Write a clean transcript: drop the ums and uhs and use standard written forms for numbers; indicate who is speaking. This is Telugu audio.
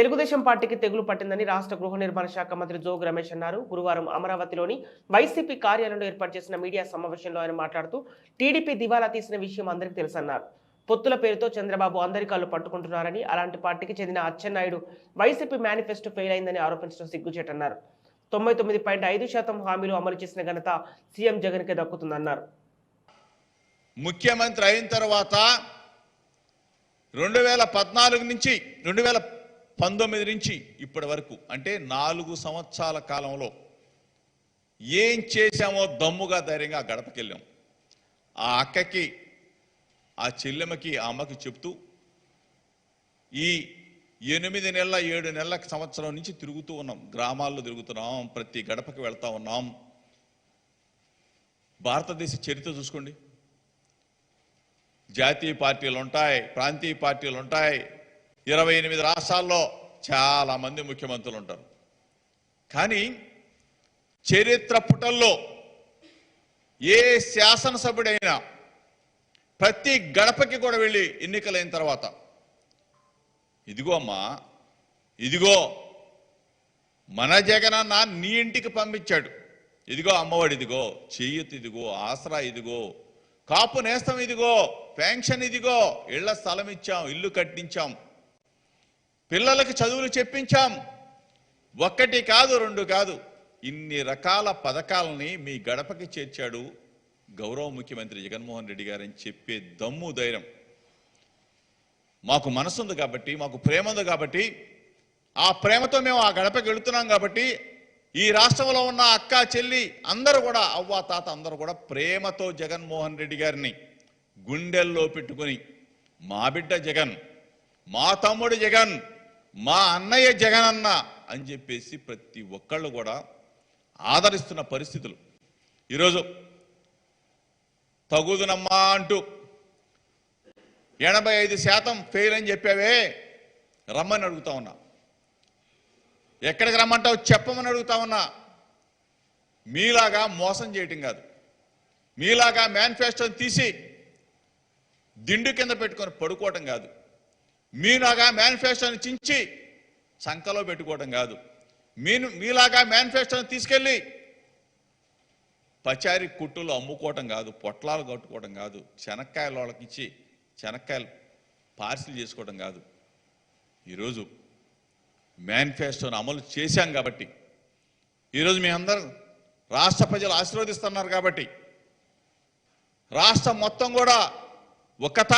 Speaker 1: తెలుగుదేశం పార్టీకి తెగులు పట్టిందని రాష్ట్ర గృహ నిర్మాణ శాఖ మంత్రి జోగు రమేష్ అన్నారు. గురువారం అమరావతిలోని వైసీపీ కార్యాలయంలో ఏర్పాటు చేసిన మీడియా సమావేశంలో ఆయన మాట్లాడుతూ టీడీపీ దివాలా తీసిన విషయం అందరికీ తెలుసన్నారు. పొత్తుల పేరుతో చంద్రబాబు అందరి కాళ్ళు పట్టుకుంటున్నారని, అలాంటి పార్టీకి చెందిన అచ్చెన్నాయుడు వైసీపీ మేనిఫెస్టో ఫెయిల్ అయిందని ఆరోపించడం సిగ్గుచేటన్నారు. 99.5% హామీలు అమలు చేసిన ఘనత సీఎం జగన్కే దక్కుతుందన్నారు.
Speaker 2: ముఖ్యమంత్రి అయిన తర్వాత 2014 నుంచి 2019 నుంచి ఇప్పటి వరకు అంటే 4 సంవత్సరాల కాలంలో ఏం చేశామో దమ్ముగా ధైర్యంగా గడపకెళ్ళాం. ఆ అక్కకి, ఆ చెల్లెమ్మకి, ఆ అమ్మకి చెప్తూ ఈ 8 నెలల 7 నెలల సంవత్సరం నుంచి తిరుగుతూ ఉన్నాం. గ్రామాల్లో తిరుగుతున్నాం, ప్రతి గడపకి వెళ్తా ఉన్నాం. భారతదేశ చరిత్ర చూసుకోండి. జాతీయ పార్టీలు ఉంటాయి, ప్రాంతీయ పార్టీలు ఉంటాయి. 28 రాష్ట్రాల్లో చాలా మంది ముఖ్యమంత్రులు ఉంటారు. కానీ చరిత్ర పుటల్లో ఏ శాసనసభ్యుడైనా ప్రతి గడపకి కూడా వెళ్ళి ఎన్నికలైన తర్వాత ఇదిగో అమ్మా, ఇదిగో మన జగనన్న నీ ఇంటికి పంపించాడు, ఇదిగో అమ్మఒడి, ఇదిగో చెయ్యొత్తు, ఇదిగో ఆసరా, ఇదిగో కాపు నేస్తం, ఇదిగో పెన్షన్, ఇదిగో ఇళ్ల స్థలం ఇచ్చాం, ఇల్లు కట్టించాం, పిల్లలకి చదువులు చెప్పించాం. 1 కాదు 2 కాదు, ఇన్ని రకాల పథకాలని మీ గడపకి చేర్చాడు గౌరవ ముఖ్యమంత్రి జగన్మోహన్ రెడ్డి గారని చెప్పే దమ్ము ధైర్యం మాకు మనసుంది కాబట్టి, మాకు ప్రేమ ఉంది కాబట్టి, ఆ ప్రేమతో మేము ఆ గడపకి వెళుతున్నాం కాబట్టి ఈ రాష్ట్రంలో ఉన్న అక్క చెల్లి అందరూ కూడా, అవ్వ తాత అందరూ కూడా ప్రేమతో జగన్మోహన్ రెడ్డి గారిని గుండెల్లో పెట్టుకుని మా బిడ్డ జగన్, మా తమ్ముడు జగన్, మా అన్నయ్య జగన్ అన్న అని చెప్పేసి ప్రతి ఒక్కళ్ళు కూడా ఆదరిస్తున్న పరిస్థితులు. ఈరోజు తగుదునమ్మా అంటూ 85% ఫెయిల్ అని చెప్పావే, రమ్మని అడుగుతా ఉన్నా. ఎక్కడికి రమ్మంటావు చెప్పమని అడుగుతా ఉన్నా. మీలాగా మోసం చేయటం కాదు, మీలాగా మేనిఫెస్టోని తీసి దిండు కింద పెట్టుకొని పడుకోవటం కాదు, మీలాగా మేనిఫెస్టోని చించి సంకలో పెట్టుకోవటం కాదు, మీలాగా మేనిఫెస్టోని తీసుకెళ్ళి పచారీ కుట్టులు అమ్ముకోవటం కాదు, పొట్లాలు కట్టుకోవడం కాదు, శనక్కాయల వాళ్ళకి ఇచ్చి శనక్కాయలు పార్సిల్ చేసుకోవడం కాదు. ఈరోజు మేనిఫెస్టోని అమలు చేశాం కాబట్టి, ఈరోజు మీ అందరూ రాష్ట్ర ప్రజలు ఆశీర్వదిస్తున్నారు కాబట్టి, రాష్ట్రం మొత్తం కూడా ఒక